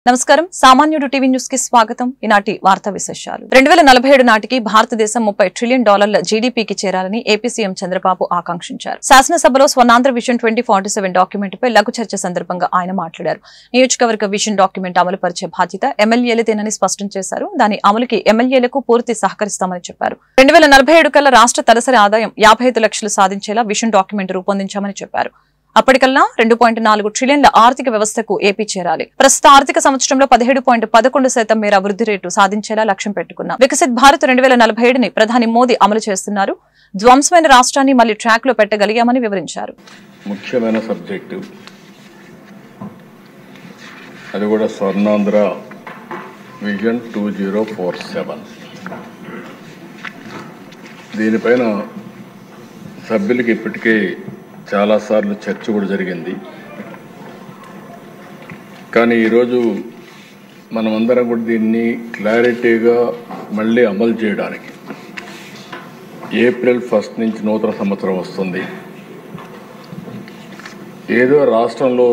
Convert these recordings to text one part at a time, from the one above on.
నమస్కారం సామాన్యుడు TV news కి స్వాగతం. ఈనాటి వార్తా విశేషాలు. 2047 నాటికి భారతదేశం $30 ట్రిలియన్ జీడీపీకి చేరాలని ఏపీ సీఎం చంద్రబాబు ఆకాంక్షించారు. శాసనసభలో స్వర్ణాంధ్ర విజన్ 2047 డాక్యుమెంట్ పై లఘు చర్చ సందర్భంగా ఆయన మాట్లాడారు. నియోజకవర్గ విజన్ డాక్యుమెంట్ అమలు పరిచే బాధ్యత ఎమ్మెల్యేలదేనని స్పష్టం చేశారు. దాని అమలుకి ఎమ్మెల్యేలకు పూర్తి సహకరిస్తామని చెప్పారు. 2047 కల్లా రాష్ట్ర తలసరి ఆదాయం 55 లక్షలు సాధించేలా విజన్ డాక్యుమెంట్ రూపొందించామని చెప్పారు. అప్పటికల్లా 2.4 ట్రిలియన్ల ఆర్థిక వ్యవస్థకు ఏపీ చేరాలి. ప్రస్తుత ఆర్థిక సంవత్సరంలో 17.11% మేర అభివృద్ధి రేటు సాధించేలా లక్ష్యం పెట్టుకున్నాం. వికసిత్ భారత్ 2047ని ప్రధాని మోదీ అమలు చేస్తున్నారు. ధ్వంసమైన రాష్ట్రాన్ని మళ్లీ ట్రాక్ లో పెట్టగలిగామని వివరించారు. ముఖ్యమైన సబ్జెక్టు అది కూడా స్వర్ణాంధ్ర విజన్ 2047. దీనిపైన సభ్యులకి ఇప్పటికే చాలాసార్లు చర్చ కూడా జరిగింది. కానీ ఈరోజు మనమందరం కూడా దీన్ని క్లారిటీగా మళ్ళీ అమలు చేయడానికి ఏప్రిల్ 1 నుంచి నూతన సంవత్సరం వస్తుంది. ఏదో రాష్ట్రంలో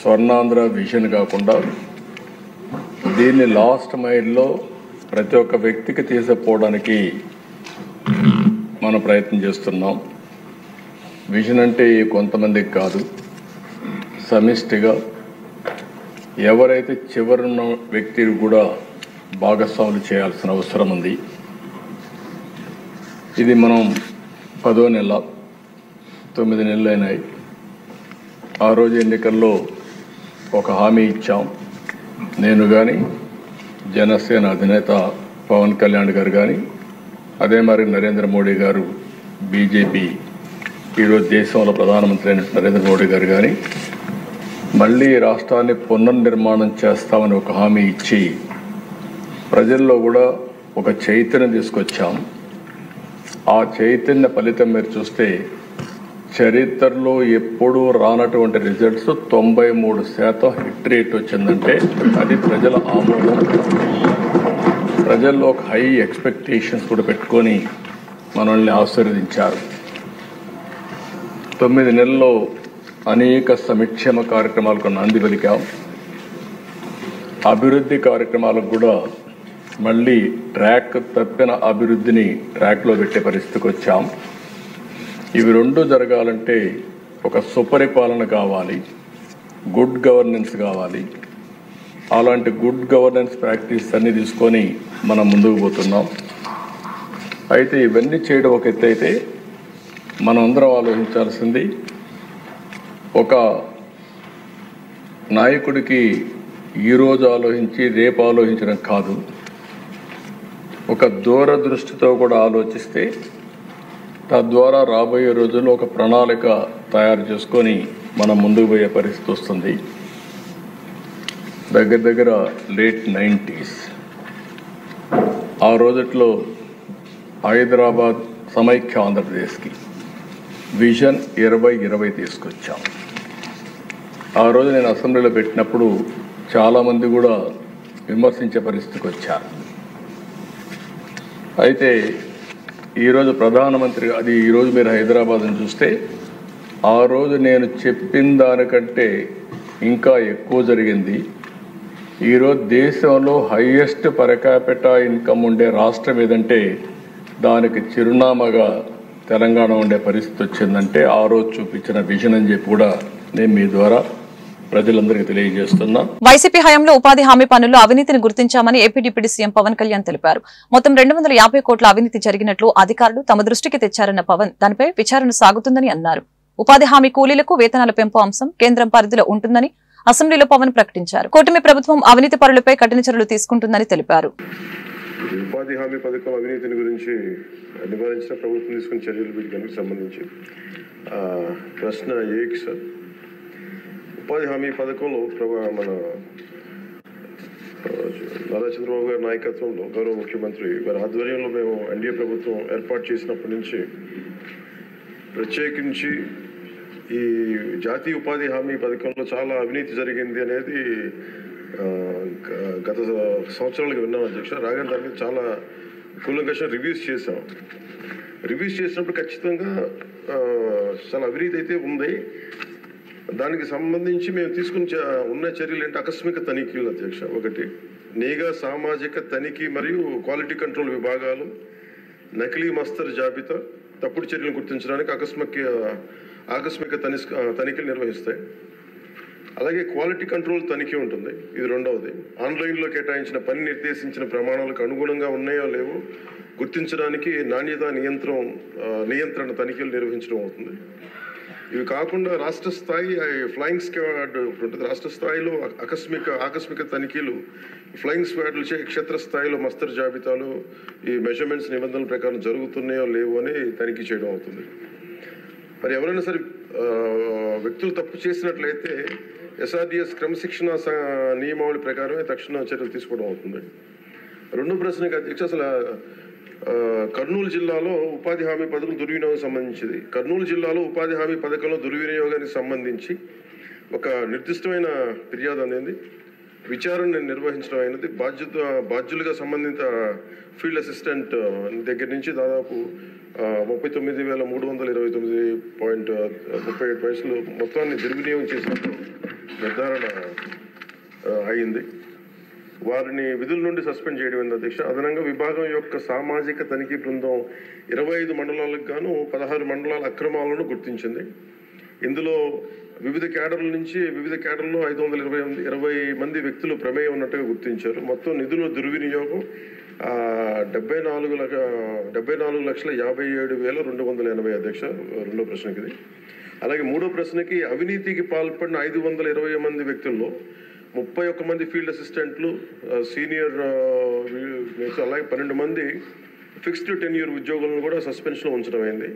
స్వర్ణాంధ్ర విజన్ కాకుండా దీన్ని లాస్ట్ మైల్లో ప్రతి ఒక్క వ్యక్తికి తీసుకుపోవడానికి మనం ప్రయత్నం చేస్తున్నాం. విజన్ అంటే కొంతమందికి కాదు, సమిష్టిగా ఎవరైతే చివరున్న వ్యక్తిని కూడా భాగస్వాములు చేయాల్సిన అవసరం ఉంది. ఇది మనం 10వ నెల 9 నెలలు అయినాయి. ఆ రోజు ఎన్నికల్లో ఒక హామీ ఇచ్చాం. నేను కానీ జనసేన అధినేత పవన్ కళ్యాణ్ గారు కానీ అదే మరి నరేంద్ర మోడీ గారు బీజేపీ ఈరోజు దేశంలో ప్రధానమంత్రి అయిన నరేంద్ర మోడీ గారు కానీ మళ్ళీ రాష్ట్రాన్ని పునర్నిర్మాణం చేస్తామని ఒక హామీ ఇచ్చి ప్రజల్లో కూడా ఒక చైతన్యం తీసుకొచ్చాం. ఆ చైతన్య ఫలితం మీరు చూస్తే చరిత్రలో ఎప్పుడూ రానటువంటి రిజల్ట్స్ 93% హిట్ రేట్ వచ్చిందంటే అది ప్రజల ఆమోదం. ప్రజల్లో ఒక హై ఎక్స్పెక్టేషన్స్ కూడా పెట్టుకొని మనల్ని ఆశీర్వదించారు. 9 నెలల్లో అనేక సంక్షేమ కార్యక్రమాలకు నాంది పలికాం. అభివృద్ధి కార్యక్రమాలకు కూడా మళ్ళీ ట్రాక్ తప్పిన అభివృద్ధిని ట్రాక్లో పెట్టే పరిస్థితికి వచ్చాం. ఇవి రెండు జరగాలంటే ఒక సుపరిపాలన కావాలి, గుడ్ గవర్నెన్స్ కావాలి. అలాంటి గుడ్ గవర్నెన్స్ ప్రాక్టీస్ అన్ని తీసుకొని మనం ముందుకు పోతున్నాం. అయితే ఇవన్నీ చేయడం ఒక ఎత్తు అయితే మనం అందరం ఆలోచించాల్సింది ఒక నాయకుడికి ఈరోజు ఆలోచించి రేపు ఆలోచించడం కాదు, ఒక దూరదృష్టితో కూడా ఆలోచిస్తే తద్వారా రాబోయే రోజుల్లో ఒక ప్రణాళిక తయారు చేసుకొని మనం ముందుకు పోయే పరిస్థితి వస్తుంది. దగ్గర లేట్ 90s ఆ రోజుట్లో హైదరాబాద్ సమైక్య ఆంధ్రప్రదేశ్కి విజన్ 2020 తీసుకొచ్చాం. ఆ రోజు నేను అసెంబ్లీలో పెట్టినప్పుడు చాలామంది కూడా విమర్శించే పరిస్థితికి వచ్చారు. అయితే ఈరోజు ప్రధానమంత్రి అది ఈరోజు మీరు హైదరాబాద్ని చూస్తే ఆ రోజు నేను చెప్పిన దానికంటే ఇంకా ఎక్కువ జరిగింది. ఈరోజు దేశంలో హైయెస్ట్ పర్ క్యాపిటా ఇన్కమ్ ఉండే రాష్ట్రం ఏదంటే దానికి చిరునామాగా తెలంగాణ ఉండే పరిస్థితి వచ్చిందంటే ఆ రోజు చూపించిన విజన్ అని చెప్పి కూడా నేను మీ ద్వారా ప్రజలందరికీ తెలియజేస్తున్నా. వైసీపీ హయాంలో ఉపాధి హామీ పనుల్లో అవినీతిని గుర్తించామని AP deputy CM Pawan Kalyan తెలిపారు. మొత్తం 250 కోట్ల అవినీతి జరిగినట్లు అధికారులు తమ దృష్టికి తెచ్చారన్న పవన్ దానిపై విచారణ సాగుతుందని అన్నారు. ఉపాధి హామీ కూలీలకు వేతనాల పెంపు అంశం కేంద్రం పరిధిలో ఉంటుందని అసెంబ్లీలో పవన్ ప్రకటించారు. కూటమి ప్రభుత్వం అవినీతి పరులపై కఠిన చర్యలు తీసుకుంటుందని తెలిపారు. ఉపాధి హామీ పథకం అవినీతిని గురించి నివారించిన ప్రభుత్వం తీసుకున్న చర్యలు వీటికి సంబంధించి ప్రశ్న ఏక్ సార్. ఉపాధి హామీ పథకంలో మన నారా చంద్రబాబు గారి నాయకత్వంలో గౌరవ ముఖ్యమంత్రి వారి ఆధ్వర్యంలో మేము ఎన్డీఏ ప్రభుత్వం ఏర్పాటు చేసినప్పటి నుంచి ప్రత్యేకించి ఈ జాతీయ ఉపాధి హామీ పథకంలో చాలా అవినీతి జరిగింది అనేది గత సంవత్సరాలుగా విన్నాం అధ్యక్ష. రాగానే దాని మీద చాలా కూలంకషంగా రివ్యూస్ చేసాం. రివ్యూస్ చేసినప్పుడు ఖచ్చితంగా చాలా అవినీతి అయితే ఉంది. దానికి సంబంధించి మేము ఉన్న చర్యలు ఏంటి? ఆకస్మిక తనిఖీలు అధ్యక్ష. ఒకటి, నిఘా సామాజిక తనిఖీ మరియు క్వాలిటీ కంట్రోల్ విభాగాలు నకిలీ మస్తరు జాబితా తప్పుడు చర్యలను గుర్తించడానికి ఆకస్మిక తనిఖీలు నిర్వహిస్తాయి. అలాగే క్వాలిటీ కంట్రోల్ తనిఖీ ఉంటుంది. ఇది రెండవది. ఆన్లైన్లో కేటాయించిన పని నిర్దేశించిన ప్రమాణాలకు అనుగుణంగా ఉన్నాయో లేవో గుర్తించడానికి నాణ్యత నియంత్రణ తనిఖీలు నిర్వహించడం అవుతుంది. ఇవి కాకుండా రాష్ట్ర స్థాయి ఫ్లయింగ్ స్క్వాడ్ ఉంటుంది. రాష్ట్ర స్థాయిలో ఆకస్మిక తనిఖీలు ఫ్లయింగ్ స్క్వాడ్లచే క్షేత్రస్థాయిలో మస్తరు జాబితాలు ఈ మెజర్మెంట్స్ నిబంధనల ప్రకారం జరుగుతున్నాయో లేవో అని తనిఖీ చేయడం అవుతుంది. మరి ఎవరైనా సరే వ్యక్తులు తప్పు చేసినట్లయితే SRDS క్రమశిక్షణ నియమావళి ప్రకారమే తక్షణ చర్యలు తీసుకోవడం అవుతుంది. రెండో ప్రశ్నకి అధ్యక్ష, అసలు కర్నూలు జిల్లాలో ఉపాధి హామీ పథకం దుర్వినియోగం సంబంధించింది. కర్నూలు జిల్లాలో ఉపాధి హామీ పథకంలో దుర్వినియోగానికి సంబంధించి ఒక నిర్దిష్టమైన ఫిర్యాదు అనేది విచారణ నిర్వహించడం అయినది. బాధ్యులుగా సంబంధిత ఫీల్డ్ అసిస్టెంట్ దగ్గర నుంచి దాదాపు 39,329.37 మొత్తాన్ని దుర్వినియోగం చేసినట్టు నిర్ధారణ అయింది. వారిని విధుల నుండి సస్పెండ్ చేయడం అయింది అధ్యక్ష. అదనంగా విభాగం యొక్క సామాజిక తనిఖీ బృందం 25 మండలాలకు గాను 16 మండలాల అక్రమాలను గుర్తించింది. ఇందులో వివిధ కేడర్లో 520 మంది వ్యక్తులు ప్రమేయం ఉన్నట్టుగా గుర్తించారు. మొత్తం నిధుల దుర్వినియోగం 74,57,280 అధ్యక్ష. రెండో ప్రశ్నకి ఇది. అలాగే మూడో ప్రశ్నకి అవినీతికి పాల్పడిన 520 మంది వ్యక్తుల్లో 31 మంది ఫీల్డ్ అసిస్టెంట్లు, సీనియర్, అలాగే 12 మంది ఫిక్స్డ్ టెన్యూర్ ఉద్యోగులను కూడా సస్పెన్షన్ ఉంచడం అయింది.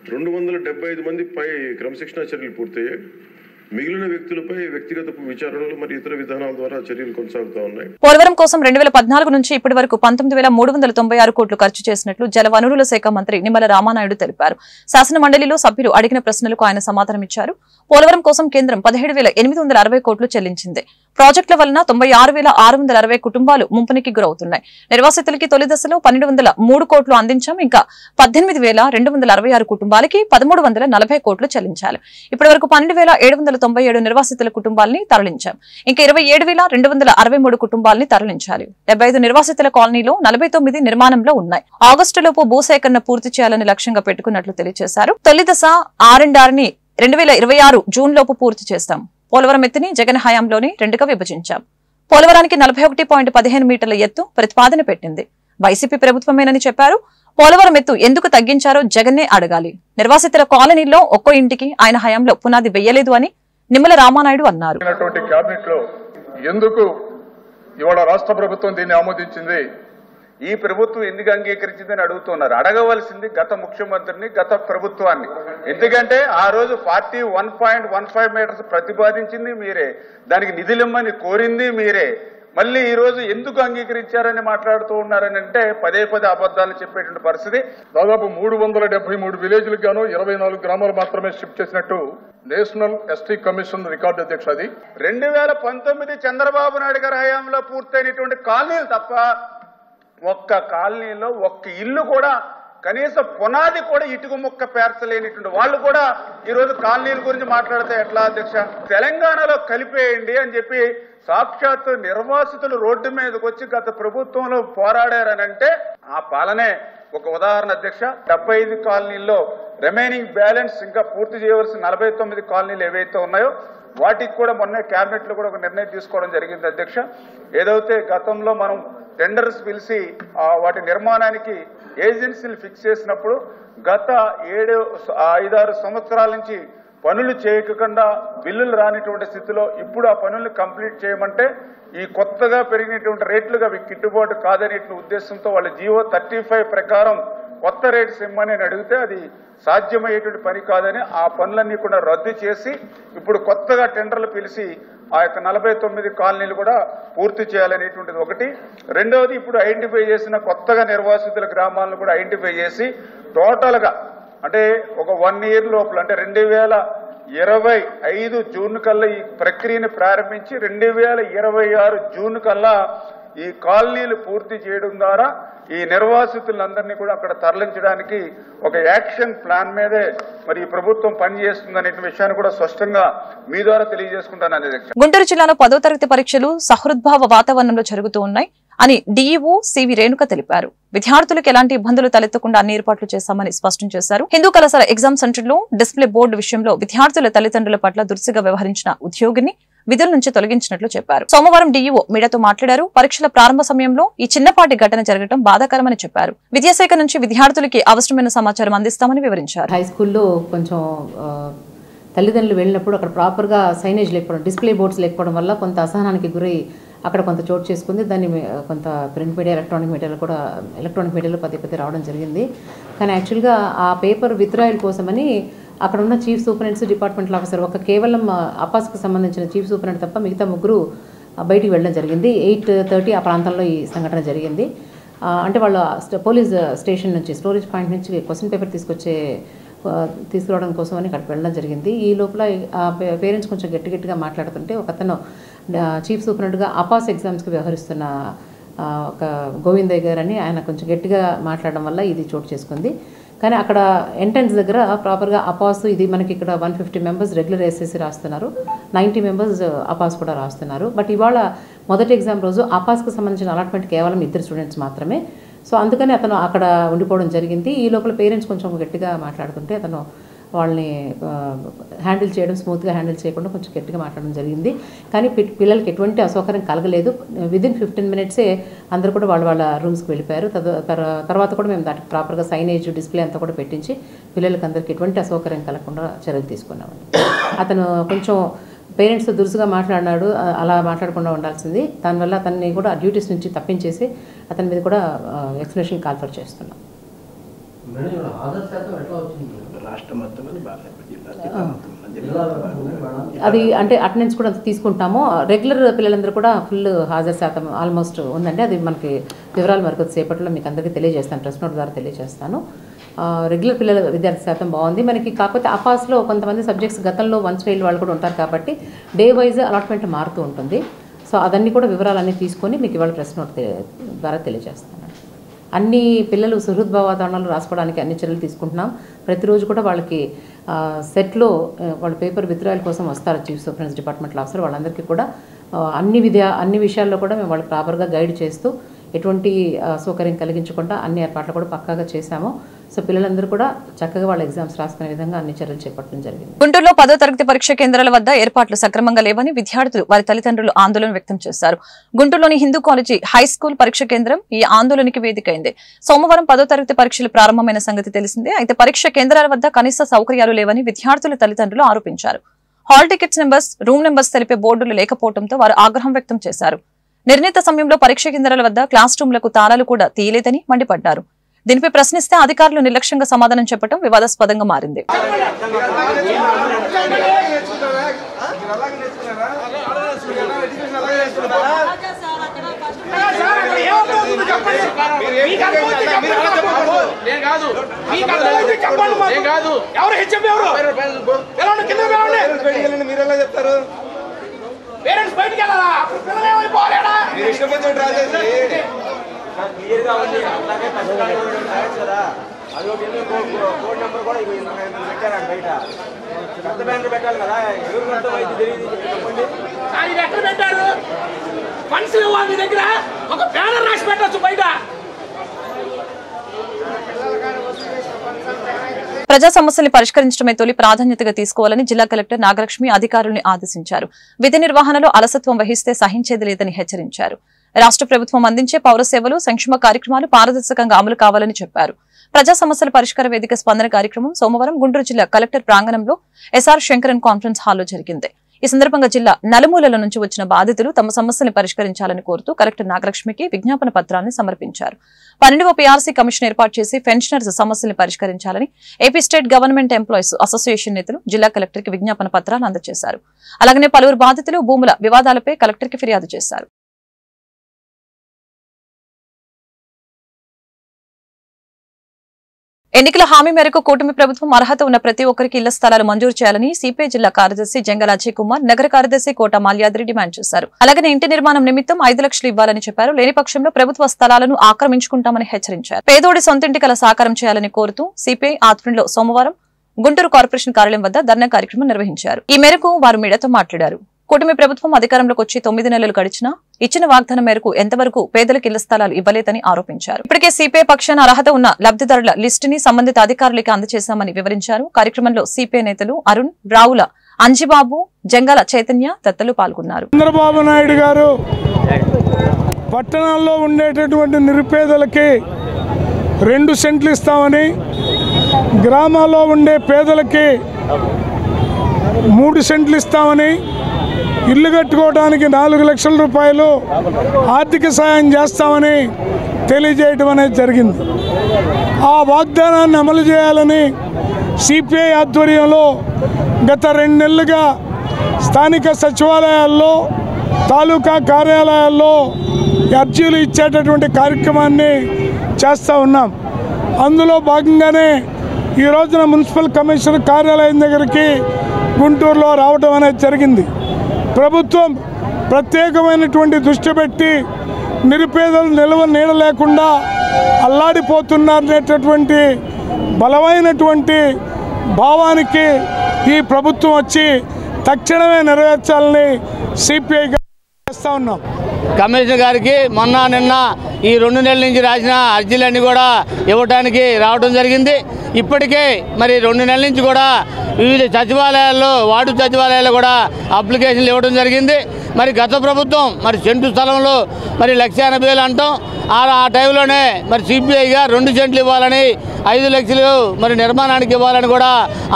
275 మంది పై క్రమశిక్షణ చర్యలు పూర్తయ్యాయి. మిగిలిన వ్యక్తులపై వ్యక్తిగత విచారణలు మరియు ఇతర విధానాల ద్వారా చర్యలు కొనసాగుతూ ఉన్నాయి. పోలవరం కోసం 2014 నుంచి ఇప్పటి వరకు 19,396 కోట్లు ఖర్చు చేసినట్లు జలవనరుల శాఖ మంత్రి నిమ్మల రామానాయుడు తెలిపారు. శాసన మండలిలో సభ్యులు అడిగిన ప్రశ్నలకు ఆయన సమాధానమిచ్చారు. పోలవరం కోసం కేంద్రం 17,860 కోట్లు చెల్లించింది. ప్రాజెక్టుల వలన 96,660 కుటుంబాలు ముంపునికి గురవుతున్నాయి. నిర్వాసితులకి తొలి దశలో 1,203 కోట్లు అందించాం. ఇంకా 18,266 కుటుంబాలకి 1,340 కోట్లు చెల్లించాలి. ఇప్పటి వరకు 12,797 నిర్వాసితుల కుటుంబాలని తరలించాం. ఇంకా 27,263 కుటుంబాలని తరలించాలి. 75 నిర్వాసితుల కాలనీలో 49 నిర్మాణంలో ఉన్నాయి. ఆగస్టులోపు భూసేకరణ పూర్తి చేయాలని లక్ష్యంగా పెట్టుకున్నట్లు తెలియజేశారు. తొలి దశ R&Rని 2026 జూన్ లోపు పూర్తి చేస్తాం. పోలవరం ఎత్తుని జగన్ హయాంలోని 2గా విభజించాం. పోలవరానికి 41.15 మీటర్ల ఎత్తు ప్రతిపాదన పెట్టింది వైసీపీ ప్రభుత్వమేనని చెప్పారు. పోలవరం ఎత్తు ఎందుకు తగ్గించారో జగన్నే అడగాలి. నిర్వాసితుల కాలనీలో ఒక్కో ఇంటికి ఆయన హయాంలో పునాది వెయ్యలేదు అని నిమ్మల రామానాయుడు అన్నారు. కేబినెట్ లో ఎందుకు ఇవాళ రాష్ట్ర ప్రభుత్వం దీన్ని ఆమోదించింది, ఈ ప్రభుత్వం ఎందుకు అంగీకరించిందని అడుగుతున్నారు. అడగవలసింది గత ముఖ్యమంత్రిని, గత ప్రభుత్వాన్ని. ఎందుకంటే ఆ రోజు 41.15 మీటర్స్ ప్రతిపాదించింది మీరే, దానికి నిధులిమ్మని కోరింది మీరే. మళ్ళీ ఈ రోజు ఎందుకు అంగీకరించారని మాట్లాడుతూ ఉన్నారని అంటే పదే అబద్దాలు చెప్పేటువంటి పరిస్థితి. దాదాపు 373 విలేజ్లకు గాను 24 గ్రామాలు మాత్రమే షిఫ్ట్ చేసినట్టు నేషనల్ ఎస్టీ కమిషన్ రికార్డు అధ్యక్ష. అది 2019 చంద్రబాబు నాయుడు గారి హయాంలో పూర్తయినటువంటి కాలనీలు తప్ప ఒక్క కాలనీలో ఒక్క ఇల్లు కూడా కనీసం పునాది కూడా ఇటుక ముక్క పేర్చలేనిటువంటి వాళ్ళు కూడా ఈ రోజు కాలనీల గురించి మాట్లాడితే ఎట్లా అధ్యక్ష? తెలంగాణలో కలిపేయండి అని చెప్పి సాక్షాత్తు నిర్వాసితులు రోడ్డు మీదకి వచ్చి గత ప్రభుత్వంలో పోరాడారనంటే ఆ పాలనే ఒక ఉదాహరణ అధ్యక్ష. 75 కాలనీల్లో రిమైనింగ్ బ్యాలెన్స్ ఇంకా పూర్తి చేయవలసిన 49 కాలనీలు ఏవైతే ఉన్నాయో వాటికి కూడా మొన్న కేబినెట్ లో కూడా ఒక నిర్ణయం తీసుకోవడం జరిగింది అధ్యక్ష. ఏదైతే గతంలో మనం టెండర్స్ పిలిచి వాటి నిర్మాణానికి ఏజెన్సీలు ఫిక్స్ చేసినప్పుడు గత 5-6 సంవత్సరాల నుంచి పనులు చేయకుండా బిల్లులు రానిటువంటి స్థితిలో ఇప్పుడు ఆ పనుల్ని కంప్లీట్ చేయమంటే ఈ కొత్తగా పెరిగినటువంటి రేట్లుగా గిట్టుబాటు కాదనే ఉద్దేశంతో వాళ్ళ జీవో 35 ప్రకారం కొత్త రేట్స్ ఇమ్మని అడిగితే అది సాధ్యమయ్యేటువంటి పని కాదని ఆ పనులన్నీ కూడా రద్దు చేసి ఇప్పుడు కొత్తగా టెండర్లు పిలిచి ఆ యొక్క 49 కాలనీలు కూడా పూర్తి చేయాలనేటువంటిది ఒకటి. రెండవది ఇప్పుడు ఐడెంటిఫై చేసిన కొత్తగా నిర్వాసితుల గ్రామాలను కూడా ఐడెంటిఫై చేసి టోటల్ గా అంటే ఒక 1 ఇయర్ లోపల అంటే 2025 జూన్ కల్లా ఈ ప్రక్రియను ప్రారంభించి 2026 జూన్ కల్లా ఈ కాలనీలు పూర్తి చేయడం ద్వారా ఈ నిర్వాసితులందరినీ కూడా అక్కడ తరలించడానికి ఒక యాక్షన్ ప్లాన్ మీదే మరి ఈ ప్రభుత్వం పనిచేస్తుందనే విషయాన్ని కూడా స్పష్టంగా మీ ద్వారా తెలియజేసుకుంటాను అధ్యక్ష. గుంటూరు జిల్లాలో 10వ తరగతి పరీక్షలు సహృద్భావ వాతావరణంలో జరుగుతూ ఉన్నాయి అని డీఈఓ సివి రేణుక తెలిపారు. విద్యార్థులకు ఎలాంటి ఇబ్బందులు తలెత్తకుండా అన్ని ఏర్పాట్లు చేశామని స్పష్టం చేశారు. హిందూ కళాశాల ఎగ్జామ్ సెంటర్లో డిస్ప్లే బోర్డు విషయంలో విద్యార్థుల తల్లిదండ్రుల పట్ల దురుసుగా వ్యవహరించిన ఉద్యోగిని విధుల నుంచి తొలగించినట్లు చెప్పారు. సోమవారం డీఈఓ మీడియాతో మాట్లాడారు. పరీక్షల ప్రారంభ సమయంలో ఈ చిన్నపాటి ఘటన జరగడం బాధాకరమని చెప్పారు. విద్యాశాఖ నుంచి విద్యార్థులకి అవసరమైన సమాచారం అందిస్తామని వివరించారు. హై స్కూల్లో కొంచెం తల్లిదండ్రులు వెళ్ళినప్పుడు అక్కడ ప్రాపర్గా సైనేజ్ లేకపోవడం, డిస్ప్లే బోర్డ్స్ లేకపోవడం వల్ల కొంత అసహనానికి గురై అక్కడ కొంత చోటు చేసుకుంది. దాన్ని కొంత ప్రింట్ మీడియా, ఎలక్ట్రానిక్ మీడియాలో పదే రావడం జరిగింది. కానీ యాక్చువల్గా ఆ పేపర్ విత్డ్రాయల్ కోసమని అక్కడ ఉన్న చీఫ్ సూపరింటెండెంట్స్, డిపార్ట్మెంటల్ ఆఫీసర్ కేవలం అపాస్కి సంబంధించిన చీఫ్ సూపరింటెండెంట్ తప్ప మిగతా ముగ్గురు బయటికి వెళ్ళడం జరిగింది. 8:30 ఆ ప్రాంతంలో ఈ సంఘటన జరిగింది. అంటే వాళ్ళ పోలీస్ స్టేషన్ నుంచి, స్టోరేజ్ పాయింట్ నుంచి క్వశ్చన్ పేపర్ తీసుకురావడం కోసం అని అక్కడికి వెళ్ళడం జరిగింది. ఈ లోపల పేరెంట్స్ కొంచెం గట్టిగా మాట్లాడుతుంటే ఒకతను చీఫ్ సూపరింటెండెంట్గా అపాస్ ఎగ్జామ్స్కి వ్యవహరిస్తున్న ఒక గోవిందయ్య గారు అని ఆయన కొంచెం గట్టిగా మాట్లాడడం వల్ల ఇది చోటు చేసుకుంది. కానీ అక్కడ ఎంట్రన్స్ దగ్గర ప్రాపర్గా అపాస్, ఇది మనకి ఇక్కడ 150 మెంబర్స్ రెగ్యులర్ ఎస్ఎస్సి రాస్తున్నారు, 90 మెంబర్స్ అపాస్ కూడా రాస్తున్నారు. బట్ ఇవాళ మొదటి ఎగ్జామ్ రోజు అపాస్కి సంబంధించిన అలాట్మెంట్ కేవలం 2 స్టూడెంట్స్ మాత్రమే. సో అందుకని అతను అక్కడ ఉండిపోవడం జరిగింది. ఈ లోపల పేరెంట్స్ కొంచెం గట్టిగా మాట్లాడుతుంటే అతను వాళ్ళని హ్యాండిల్ చేయడం, స్మూత్గా హ్యాండిల్ చేయకుండా కొంచెం గట్టిగా మాట్లాడడం జరిగింది. కానీ పిల్లలకి ఎటువంటి అసౌకర్యం కలగలేదు. విదిన్ 15 మినిట్సే అందరూ కూడా వాళ్ళ రూమ్స్కి వెళ్ళిపోయారు. తర్వాత కూడా మేము దానికి ప్రాపర్గా సైనేజ్, డిస్ప్లే అంతా కూడా పెట్టించి పిల్లలకి అందరికీ ఎటువంటి అసౌకర్యం కలగకుండా చర్యలు తీసుకున్నామండి. అతను కొంచెం పేరెంట్స్తో దురుసుగా మాట్లాడినాడు, అలా మాట్లాడకుండా ఉండాల్సింది. దానివల్ల అతన్ని కూడా డ్యూటీస్ నుంచి తప్పించేసి అతని మీద కూడా ఎక్స్ప్లెనేషన్ కాల్ఫర్ చేస్తున్నాం. అది అంటే అటెండెన్స్ కూడా తీసుకుంటాము. రెగ్యులర్ పిల్లలందరూ కూడా ఫుల్ హాజరు శాతం ఆల్మోస్ట్ ఉందండి. అది మనకి వివరాలు మరొక సేపట్లో మీకు అందరికీ తెలియజేస్తాను, ప్రెస్ నోట్ ద్వారా తెలియజేస్తాను. రెగ్యులర్ పిల్లల విద్యార్థి శాతం బాగుంది మనకి. కాకపోతే అపాస్లో కొంతమంది సబ్జెక్ట్స్ గతంలో వన్స్ ఫెయిల్ వాళ్ళు కూడా ఉంటారు కాబట్టి డే వైజ్ అలాట్మెంట్ మారుతూ ఉంటుంది. సో అదన్నీ కూడా వివరాలన్నీ తీసుకొని మీకు ఇవాళ ప్రెస్ నోట్ ద్వారా తెలియజేస్తాను. అన్ని పిల్లలు సుహృద్భావ వాతావరణాలు రాసుకోవడానికి అన్ని చర్యలు తీసుకుంటున్నాం. ప్రతిరోజు కూడా వాళ్ళకి సెట్లో వాళ్ళ పేపర్ విత్డ్రాయల్ కోసం వస్తారు చీఫ్ సూపరింటెండెంట్, డిపార్ట్మెంటల్ ఆఫీసర్. వాళ్ళందరికీ కూడా అన్ని విషయాల్లో కూడా మేము వాళ్ళకి ప్రాపర్గా గైడ్ చేస్తూ ఎటువంటి సౌకర్యం కలిగించకుండా అన్ని ఏర్పాట్లు కూడా పక్కాగా చేశాము. సో పిల్లలందరూ కూడా చక్కగా వాళ్ళ ఎగ్జామ్స్ రాసుకునే విధంగా అన్ని చర్యలు చేపట్టడం జరిగింది. గుంటూరులో 10వ తరగతి పరీక్ష కేంద్రాల వద్ద ఏర్పాట్లు సక్రమంగా లేవని విద్యార్థులు, వారి తల్లిదండ్రులు ఆందోళన వ్యక్తం చేశారు. గుంటూరులోని హిందూ కాలేజీ హై స్కూల్ పరీక్ష కేంద్రం ఈ ఆందోళనకి వేదికైంది. సోమవారం 10వ తరగతి పరీక్షలు ప్రారంభమైన సంగతి తెలిసిందే. అయితే పరీక్ష కేంద్రాల వద్ద కనీస సౌకర్యాలు లేవని విద్యార్థుల తల్లిదండ్రులు ఆరోపించారు. Hall tickets numbers, room numbers తెలిపే బోర్డులు లేకపోవడంతో వారు ఆగ్రహం వ్యక్తం చేశారు. నిర్ణీత సమయంలో పరీక్ష కేంద్రాల వద్ద క్లాస్ రూమ్లకు తాళాలు కూడా తీయలేదని మండిపడ్డారు. దీనిపై ప్రశ్నిస్తే అధికారులు నిర్లక్ష్యంగా సమాధానం చెప్పడం వివాదాస్పదంగా మారింది. పేరెంట్స్ బయటికి వెళ్ళాలా? పిల్లలు ఏమైపోలేడా? మీరు ఇష్టం వచ్చినట్టు రాసేసి క్లియర్గా ఉంది. అలాగే కదా అది ఒక కోడ్ నెంబర్ కూడా పెట్టారండి బయట. పెద్ద బ్యానర్ పెట్టాలి కదా, ఎవరికంతా వైద్య తెలియదు చెప్పండి. ఇది ఎక్కడ పెట్టారు? ఫండ్స్ ఇవ్వ మీ దగ్గర ఒక బ్యానర్ రాసి పెట్టచ్చు బయట. ప్రజా సమస్యల్ని పరిష్కరించడమే తొలి ప్రాధాన్యతగా తీసుకోవాలని జిల్లా కలెక్టర్ నాగలక్ష్మి అధికారులను ఆదేశించారు. విధి నిర్వహణలో అలసత్వం వహిస్తే సహించేది లేదని హెచ్చరించారు. రాష్ట్ర ప్రభుత్వం అందించే పౌర సేవలు, సంక్షేమ కార్యక్రమాలు పారదర్శకంగా అమలు కావాలని చెప్పారు. ప్రజా సమస్యల పరిష్కార వేదిక స్పందన కార్యక్రమం సోమవారం గుంటూరు జిల్లా కలెక్టర్ ప్రాంగణంలో ఎస్ఆర్ శంకరన్ కాన్ఫరెన్స్ హాల్లో జరిగింది. ఈ సందర్భంగా జిల్లా నలుమూలల నుంచి వచ్చిన బాధితులు తమ సమస్యలను పరిష్కరించాలని కోరుతూ కలెక్టర్ నాగలక్ష్మికి విజ్ఞాపన పత్రాన్ని సమర్పించారు. 12వ పీఆర్సీ కమిషన్ ఏర్పాటు చేసి పెన్షనర్స్ సమస్యలను పరిష్కరించాలని AP state government employees association నేతలు జిల్లా కలెక్టర్కి విజ్ఞాపన పత్రాలు అందజేశారు. అలాగనే పలువురు బాధితులు భూముల వివాదాలపై కలెక్టర్కి ఫిర్యాదు చేశారు. ఎన్నికల హామీ మేరకు కూటమి ప్రభుత్వం అర్హత ఉన్న ప్రతి ఒక్కరికి ఇళ్ల స్థలాలు మంజూరు చేయాలని సిపిఐ జిల్లా కార్యదర్శి జంగల అజయ్ కుమార్, నగర కార్యదర్శి కోట మాల్యాద్రి డిమాండ్ చేశారు. అలాగే ఇంటి నిర్మాణం నిమిత్తం 5 లక్షలు ఇవ్వాలని చెప్పారు. లేని పక్షంలో ప్రభుత్వ స్థలాలను ఆక్రమించుకుంటామని హెచ్చరించారు. పేదోడి సొంతింటి కల సాకారం చేయాలని కోరుతూ సిపిఐ ఆధ్వర్యంలో సోమవారం గుంటూరు కార్పొరేషన్ కార్యాలయం వద్ద ధర్నా కార్యక్రమం నిర్వహించారు. ఈ మేరకు వారు మీడియాతో మాట్లాడారు. కూటమి ప్రభుత్వం అధికారంలోకి వచ్చి 9 నెలలు గడిచినా ఇచ్చిన వాగ్దానం మేరకు ఎంతవరకు పేదలకు ఇళ్ల స్థలాలు ఇవ్వలేదని ఆరోపించారు. ఇప్పటికే సిపిఐ పక్షాన అర్హత ఉన్న లబ్దిదారుల లిస్టుని సంబంధిత అధికారులకి అందజేశామని వివరించారు. కార్యక్రమంలో సిపిఐ నేతలు అరుణ్, రావుల అంజిబాబు, జంగాల చైతన్య తదితరులు పాల్గొన్నారు. చంద్రబాబు నాయుడు గారు పట్టణాల్లో ఉండేటటువంటి నిరుపేదలకి 2 సెంట్లు ఇస్తామని, గ్రామాల్లో ఉండే పేదలకి 3 సెంట్లు ఇస్తామని, ఇల్లు కట్టుకోవడానికి 4 లక్షల రూపాయలు ఆర్థిక సాయం చేస్తామని తెలియజేయడం అనేది జరిగింది. ఆ వాగ్దానాన్ని అమలు చేయాలని సిపిఐ ఆధ్వర్యంలో గత 2 నెలలుగా స్థానిక సచివాలయాల్లో, తాలూకా కార్యాలయాల్లో అర్జీలు ఇచ్చేటటువంటి కార్యక్రమాన్ని చేస్తూ ఉన్నాం. అందులో భాగంగానే ఈ రోజున మున్సిపల్ కమిషనర్ కార్యాలయం దగ్గరికి గుంటూరులో రావడం అనేది జరిగింది. ప్రభుత్వం ప్రత్యేకమైనటువంటి దృష్టి పెట్టి నిరుపేదలు నీడ లేకుండా అల్లాడిపోతున్నారనేటటువంటి బలమైనటువంటి భావానికి ఈ ప్రభుత్వం వచ్చి తక్షణమే నెరవేర్చాలని సిపిఐగా చేస్తూ ఉన్నాం. కమిషనర్ గారికి నిన్న ఈ 2 నెలల నుంచి రాసిన అర్జీలన్నీ కూడా ఇవ్వడానికి రావడం జరిగింది. ఇప్పటికే మరి 2 నెలల నుంచి కూడా వివిధ సచివాలయాల్లో, వార్డు సచివాలయాల్లో కూడా అప్లికేషన్లు ఇవ్వడం జరిగింది. మరి గత ప్రభుత్వం మరి సెంటు స్థలంలో మరి 1,80,000 అంటాం. ఆ టైంలోనే మరి సిపిఐగా 2 సెంట్లు ఇవ్వాలని, 5 లక్షలు మరి నిర్మాణానికి ఇవ్వాలని కూడా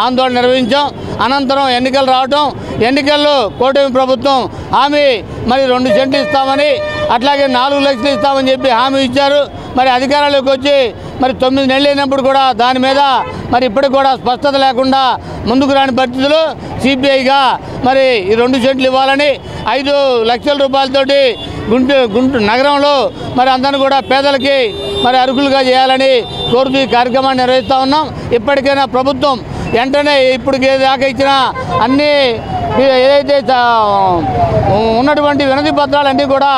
ఆందోళన నిర్వహించాం. అనంతరం ఎన్నికలు రావటం, ఎన్నికల్లో కూటమి ప్రభుత్వం హామీ మరి 2 సెంట్లు ఇస్తామని, అట్లాగే 4 లక్షలు ఇస్తామని చెప్పి హామీ ఇచ్చారు. మరి అధికారంలోకి వచ్చి మరి 9 నెలలు అయినప్పుడు కూడా దాని మీద మరి ఇప్పటికి కూడా స్పష్టత లేకుండా ముందుకు రాని పరిస్థితుల్లో సిపిఐగా మరి ఈ 2 సెంట్లు ఇవ్వాలని, 5 లక్షల రూపాయలతోటి గుంటూరు నగరంలో మరి అందరిని కూడా పేదలకి మరి అర్హులుగా చేయాలని కోరుతూ ఈ కార్యక్రమాన్ని నిర్వహిస్తూ ఉన్నాం. ఇప్పటికైనా ప్రభుత్వం వెంటనే ఇప్పుడు దాకా ఇచ్చిన అన్ని ఏదైతే ఉన్నటువంటి వినతి పత్రాలన్నీ కూడా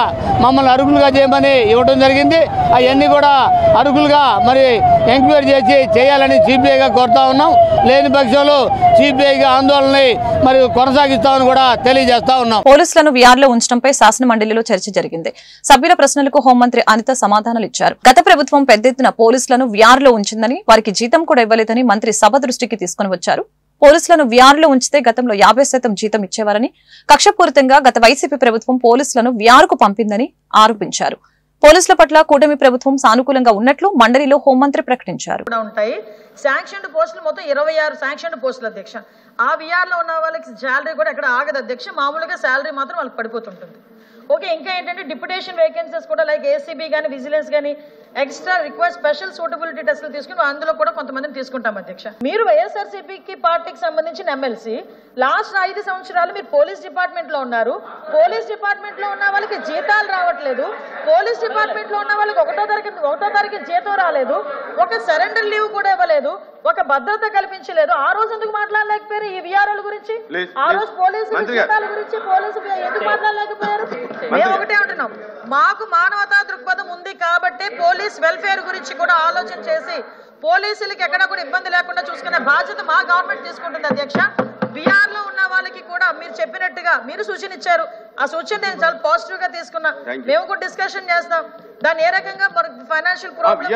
మమ్మల్ని అర్హులుగా చేయమని ఇవ్వడం జరిగింది. అవన్నీ కూడా అర్హులుగా మరి ఎంక్వైరీ చేయాలని సిపిఐగా కోరుతా ఉన్నాం. లేని పక్షంలో సిపిఐగా ఆందోళనని మరి కొనసాగిస్తామని కూడా తెలియజేస్తా ఉన్నాం. పోలీసులను విఆర్లో ఉంచడంపై శాసన మండలిలో చర్చ జరిగింది. సభ్యుల ప్రశ్నలకు హోంమంత్రి అనిత సమాధానాలు ఇచ్చారు. గత ప్రభుత్వం పెద్ద ఎత్తున పోలీసులను విఆర్లో ఉంచిందని, వారికి జీతం కూడా ఇవ్వలేదని మంత్రి సభ దృష్టికి తీసుకుని వచ్చారు. పోలీసులను విఆర్లో ఉంచితే గతంలో 50% జీతం ఇచ్చేవారని, కక్షపూరితంగా గత వైసీపీ ప్రభుత్వం పోలీసులను విఆర్కు పంపిందని ఆరోపించారు. పోలీసుల పట్ల కూటమి ప్రభుత్వం సానుకూలంగా ఉన్నట్లు మండలిలో హోంమంత్రి ప్రకటించారు. శాంక్షన్ పోస్టులు మొత్తం 26 శాంక్షన్ పోస్టులు అధ్యక్ష. ఆ విఆర్ లో ఉన్న వాళ్ళకి శాలరీ కూడా ఎక్కడ ఆగదు అధ్యక్ష. మామూలుగా శాలరీ మాత్రం వాళ్ళకి పడిపోతుంటుంది. ఓకే, ఇంకా ఏంటంటే డిప్యుటేషన్ వేకెన్సీస్ కూడా లైక్ ఏసీబీ కానీ, విజిలెన్స్ కానీ ఎక్స్ట్రా రిక్వెస్ట్ స్పెషల్ సూటబిలిటీ టెస్టులు తీసుకుని అందులో కూడా కొంతమందిని తీసుకుంటాం అధ్యక్ష. మీరు వైఎస్ఆర్సీపీకి పార్టీకి సంబంధించిన ఎమ్మెల్సీ లాస్ట్ 5 సంవత్సరాలు మీరు పోలీస్ డిపార్ట్మెంట్ లో ఉన్నారు. పోలీస్ డిపార్ట్మెంట్ లో ఉన్న వాళ్ళకి జీతాలు రావట్లేదు. పోలీస్ డిపార్ట్మెంట్ లో ఉన్న వాళ్ళకి 1వ తారీఖు జీతం రాలేదు. ఒక సరెండర్ లీవ్ కూడా ఇవ్వలేదు. ఒక భద్రత కల్పించలేదు. ఆ రోజు ఎందుకు మాట్లాడలేకపోయారు ఈ విఆర్ఓల గురించి? ఆ రోజు పోలీసు జీతాల గురించి పోలీసు ఎందుకు మాట్లాడలేకపోయారు? మేము ఒకటే అంటున్నాం, మాకు మానవతా దృక్పథం ఉంది కాబట్టి పోలీస్ వెల్ఫేర్ గురించి కూడా ఆలోచన చేసి పోలీసులకి ఎక్కడ కూడా ఇబ్బంది లేకుండా చూసుకునే బాధ్యత మా గవర్నమెంట్ తీసుకుంటుంది అధ్యక్ష. బీఆర్ లో ఉన్న వాళ్ళకి కూడా మీరు చెప్పినట్టుగా మీరు సూచన ఇచ్చారు. ఆ సూచన నేను చాలా పాజిటివ్ గా తీసుకున్నా. మేము కూడా డిస్కషన్ చేస్తాం. దాన్ని ఏ రకంగా ఫైనాన్షియల్ ప్రాబ్లమ్స్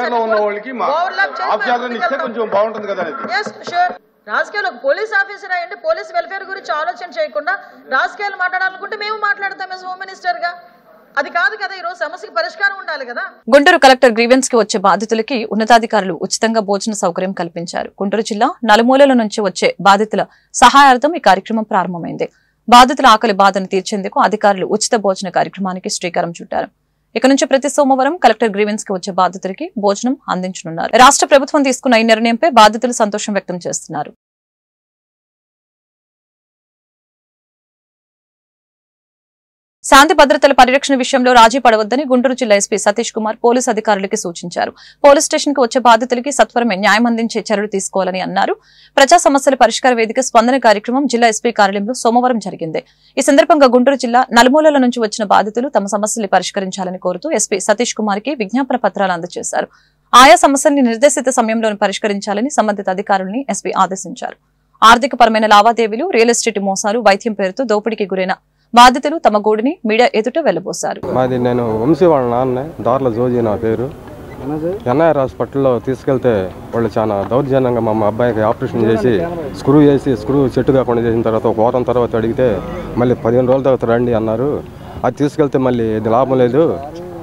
రాజకీయాలు ఒక పోలీస్ ఆఫీసర్ అయ్యండి పోలీస్ వెల్ఫేర్ గురించి ఆలోచన చేయకుండా రాజకీయాలు మాట్లాడాలనుకుంటే మేము మాట్లాడతాం యాజ్ హోమ్ మినిస్టర్ గా. అది కాదు కదా, ఈ రోజు సమస్యకి పరిష్కారం ఉండాలి కదా. గుంటూరు కలెక్టర్ గ్రీవెన్స్ కి వచ్చే బాధితులకి ఉన్నతాధికారులు ఉచితంగా భోజన సౌకర్యం కల్పించారు. గుంటూరు జిల్లా నలుమూలల నుంచి వచ్చే బాధితుల సహాయార్థం ఈ కార్యక్రమం ప్రారంభమైంది. బాధితుల ఆకలి బాధను తీర్చేందుకు అధికారులు ఉచిత భోజన కార్యక్రమానికి శ్రీకారం చుట్టారు. ఇక నుంచి ప్రతి సోమవారం కలెక్టర్ గ్రీవెన్స్ కి వచ్చే బాధితులకి భోజనం అందించనున్నారు. రాష్ట్ర ప్రభుత్వం తీసుకున్న ఈ నిర్ణయంపై బాధితులు సంతోషం వ్యక్తం చేస్తున్నారు. శాంతి భద్రతల పరిరక్షణ విషయంలో రాజీ పడవద్దని గుంటూరు జిల్లా ఎస్పీ సతీష్ కుమార్ పోలీసు అధికారులకి సూచించారు. పోలీస్ స్టేషన్ కు వచ్చే బాధితులకి సత్వరమే న్యాయం అందించే చర్యలు తీసుకోవాలని అన్నారు. ప్రజా సమస్యల పరిష్కార వేదిక స్పందన కార్యక్రమం జిల్లా ఎస్పీ కార్యాలయంలో సోమవారం జరిగింది. ఈ సందర్భంగా గుంటూరు జిల్లా నలుమూలల నుంచి వచ్చిన బాధితులు తమ సమస్యల్ని పరిష్కరించాలని కోరుతూ ఎస్పీ సతీష్ కుమార్ కి విజ్ఞాపన పత్రాలు అందజేశారు. ఆయా సమస్యల్ని నిర్దేశిత సమయంలోనే పరిష్కరించాలని సంబంధిత అధికారుల్ని ఎస్పీ ఆదేశించారు. ఆర్థికపరమైన లావాదేవీలు, రియల్ ఎస్టేట్ మోసాలు, వైద్యం పేరుతో దోపిడీకి గురైన బాధితులు తమ గూడిని మీడియా ఎదుట వెళ్లబోశారు. మాది నేను వంశీ వాళ్ళ నాన్న, దార్ల జోజీ నా పేరు. ఎన్ఐఆర్ హాస్పిటల్లో తీసుకెళ్తే వాళ్ళు చాలా దౌర్జన్యంగా మా అబ్బాయికి ఆపరేషన్ చేసి స్క్రూ చెట్టు కాకుండా చేసిన తర్వాత ఒక వారం తర్వాత అడిగితే మళ్ళీ 15 రోజుల తర్వాత రండి అన్నారు. అది తీసుకెళ్తే మళ్ళీ ఇది లాభం లేదు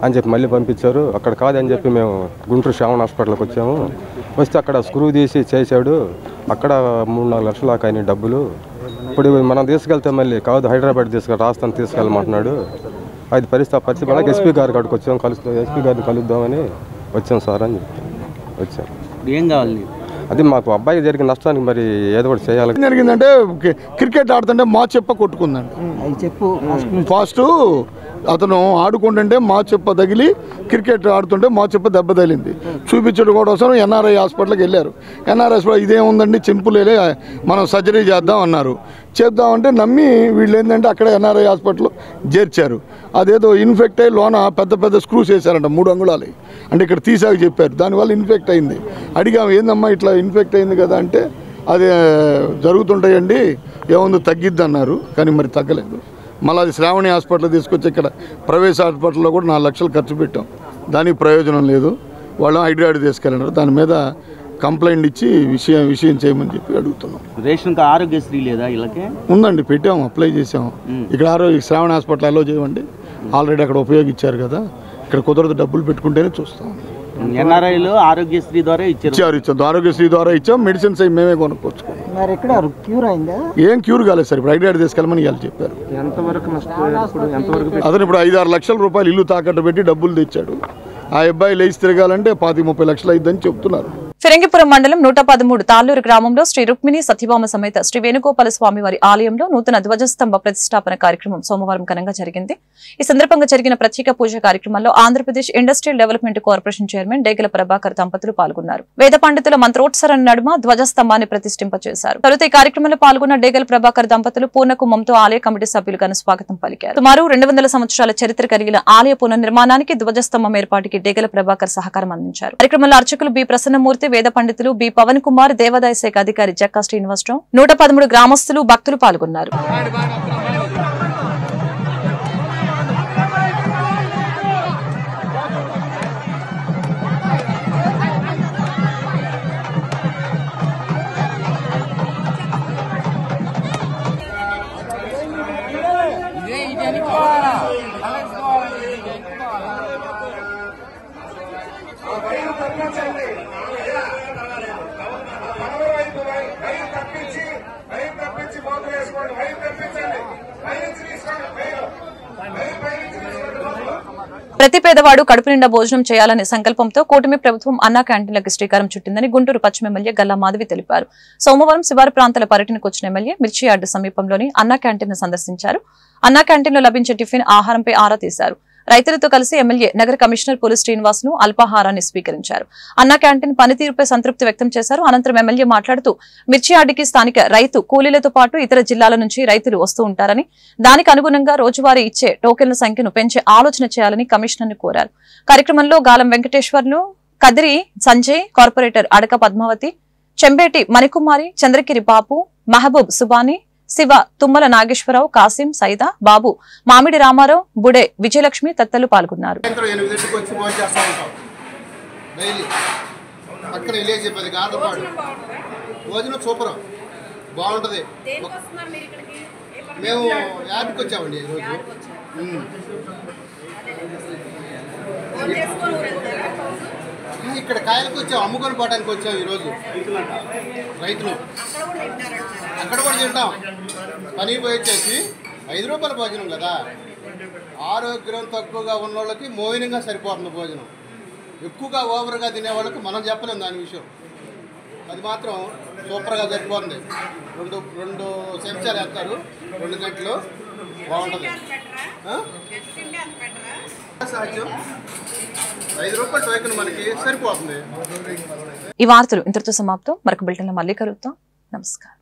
అని చెప్పి మళ్ళీ పంపించారు. అక్కడ కాదని చెప్పి మేము గుంటూరు శ్రావణ హాస్పిటల్కి వచ్చాము. వస్తే అక్కడ స్క్రూ తీసి చేశాడు. అక్కడ 3-4 లక్షలు దాకా అయిన డబ్బులు. ఇప్పుడు మనం తీసుకెళ్తే మళ్ళీ కాదు హైదరాబాద్ రాజస్థాన్ తీసుకెళ్ళమంటున్నాడు. అది పరిస్థితి మనకి ఎస్పీ గారి కాడికి వచ్చాం, ఎస్పీ గారిని కలుద్దామని వచ్చాం సార్ అని వచ్చాం. ఏం కావాలి? అది మాకు అబ్బాయికి జరిగిన నష్టానికి మరి ఏదో ఒకటి చేయాలి. జరిగిందంటే క్రికెట్ ఆడుతుంటే మా చెప్ప కొట్టుకుందండి. చెప్పు ఫస్ట్ అతను ఆడుకుంటుంటే మా చెప్ప తగిలి క్రికెట్ ఆడుతుంటే మా చెప్ప దెబ్బ తగిలింది. చూపించడం కోసం ఎన్ఆర్ఐ హాస్పిటల్కి వెళ్ళారు. ఎన్ఆర్ఐ హాస్పిటల్ ఇదేముందండి చింపులేలే మనం సర్జరీ చేద్దాం అన్నారు. చేద్దామంటే నమ్మి వీళ్ళు ఏంటంటే అక్కడ ఎన్ఆర్ఐ హాస్పిటల్ చేర్చారు. అదేదో ఇన్ఫెక్ట్ అయ్యి లోన పెద్ద స్క్రూస్ వేశారంట 3 అంగుళాలు. అంటే ఇక్కడ తీసాక చెప్పారు, దానివల్ల ఇన్ఫెక్ట్ అయింది. అడిగాము ఏందమ్మా ఇట్లా ఇన్ఫెక్ట్ అయింది కదా అంటే అది జరుగుతుంటాయండి, ఏముందో తగ్గిద్ది అన్నారు. కానీ మరి తగ్గలేదు. మళ్ళీ అది శ్రావణి హాస్పిటల్ తీసుకొచ్చి ఇక్కడ ప్రైవేట్ హాస్పిటల్లో కూడా 4 లక్షలు ఖర్చు పెట్టాం. దానికి ప్రయోజనం లేదు. వాళ్ళు హైదరాబాద్ తీసుకెళ్ళినారు. దాని మీద కంప్లైంట్ ఇచ్చి విషయం చేయమని చెప్పి అడుగుతున్నాం. రేషన్ ఆరోగ్యశ్రీ లేదా ఇలాగే ఉందండి, పెట్టాము, అప్లై చేసాము. ఇక్కడ శ్రావణ హాస్పిటల్ అలో చేయమండి. ఆల్రెడీ అక్కడ ఉపయోగించారు కదా, ఇక్కడ కుదరదు, డబ్బులు పెట్టుకుంటేనే చూస్తాం. ఎన్ఆర్ఐలో ఆరోగ్యశ్రీ ద్వారా ఇచ్చాం. ఆరోగ్యశ్రీ ద్వారా ఇచ్చాం. మెడిసిన్స్ అవి మేమే కొనుక్కొచ్చుకోం. ఏం క్యూర్ కాలేదు సార్. ఇప్పుడు హైదరాబాద్ తీసుకెళ్ళమని వాళ్ళు చెప్పారు. అతను ఇప్పుడు 5-6 లక్షల రూపాయలు ఇల్లు తాకట్టు పెట్టి డబ్బులు తెచ్చాడు. ఆ అబ్బాయి లేచి తిరగాలంటే 25-30 లక్షలు అయిద్దని చెప్తున్నారు. ఫిరంగిపురం మండలం 113 తాళ్లూరు గ్రామంలో శ్రీ రుక్మిణి సత్యభామ సమేత శ్రీ వేణుగోపాల స్వామి వారి ఆలయంలో నూతన ధ్వజస్తంభ ప్రతిష్టాపన కార్యక్రమం సోమవారం ఘనంగా జరిగింది. ఈ సందర్భంగా జరిగిన ప్రత్యేక పూజ కార్యక్రమంలో Andhra Pradesh industrial development corporation chairman Degala Prabhakar దంపతులు పాల్గొన్నారు. వేద పండితుల మంత్రోత్సరణ నడుమ ధ్వజస్తంభాన్ని ప్రతిష్ఠింపచేశారు. తొలుత ఈ కార్యక్రమంలో పాల్గొన్న డేగల ప్రభాకర్ దంపతులు పూర్ణ కుంభంతో ఆలయ కమిటీ సభ్యులుగా స్వాగతం పలికారు. సుమారు 200 సంవత్సరాల చరిత్ర కలిగిన ఆలయ పునర్నిర్మాణానికి ధ్వజస్తంభం ఏర్పాటుకి డేగల ప్రభాకర్ సహకారం అందించారు. కార్యక్రమంలో అర్చకులు బి ప్రసన్నమూర్తి, వేద పండితులు బి పవన్ కుమార్, దేవాదాయ శాఖ అధికారి జక్కా శ్రీనివాసరావు, 113 గ్రామస్తులు, భక్తులు పాల్గొన్నారు. ప్రతి పేదవాడు కడుపు నిండా భోజనం చేయాలనే సంకల్పంతో కూటమి ప్రభుత్వం అన్నా క్యాంటీన్లకు శ్రీకారం చుట్టిందని గుంటూరు పశ్చిమ ఎమ్మెల్యే గల్లా మాధవి తెలిపారు. సోమవారం శివారు ప్రాంతాల పర్యటనకు వచ్చిన ఎమ్మెల్యే మిర్చి యార్డు సమీపంలోని అన్నా క్యాంటీన్ సందర్శించారు. అన్నా క్యాంటీన్లో లభించే టిఫిన్ ఆహారంపై ఆరా తీశారు. రైతులతో కలిసి ఎమ్మెల్యే నగర కమిషనర్ పోలీస్ శ్రీనివాస్ ను అల్పాహారాన్ని స్వీకరించారు. అన్నా క్యాంటీన్ పనితీరుపై సంతృప్తి వ్యక్తం చేశారు. అనంతరం ఎమ్మెల్యే మాట్లాడుతూ మిర్చి యార్డుకి స్థానిక రైతు కూలీలతో పాటు ఇతర జిల్లాల నుంచి రైతులు వస్తూ ఉంటారని, దానికి అనుగుణంగా రోజువారీ ఇచ్చే టోకెన్ల సంఖ్యను పెంచే ఆలోచన చేయాలని కమిషనర్ ను కోరారు. కార్యక్రమంలో గాలం వెంకటేశ్వర్లు, కదిరి సంజయ్, కార్పొరేటర్ అడక పద్మావతి, చెంబేటి మణికుమారి, చంద్రగిరి బాపు, మహబూబ్ సుబానీ, శివ, తుమ్మల నాగేశ్వరరావు, కాసిం, సైదా, బాబు, మామిడి రామారావు, బుడే, విజయలక్ష్మి తదితరులు పాల్గొన్నారు. భోజనం సూపర్ బాగుంటుంది. మేము యాడ్కి వచ్చామండి ఈరోజు. ఇక్కడ కాయలకు వచ్చాం, అమ్ముకొని పోవడానికి వచ్చాం ఈరోజు. రైతులు అక్కడ కూడా తింటాం. పని పోయి వచ్చేసి 5 రూపాయల భోజనం కదా. ఆరోగ్యం తక్కువగా ఉన్న వాళ్ళకి మోయినంగా సరిపోతుంది భోజనం. ఎక్కువగా ఓవర్గా తినే వాళ్ళకి మనం చెప్పలేం దాని విషయం. అది మాత్రం సూపర్గా సరిపోతుంది. రెండు చెంచాలు వేస్తారు, 2 గంటలు బాగుంటుంది. సాధ్యం 5 రూపాయల టోకెన్ మనకి సరిపోతుంది. ఈ వార్తలు ఇంతటితో సమాప్తం. మరొక బులెటిన్లో మళ్ళీ కలుద్దాం. నమస్కారం.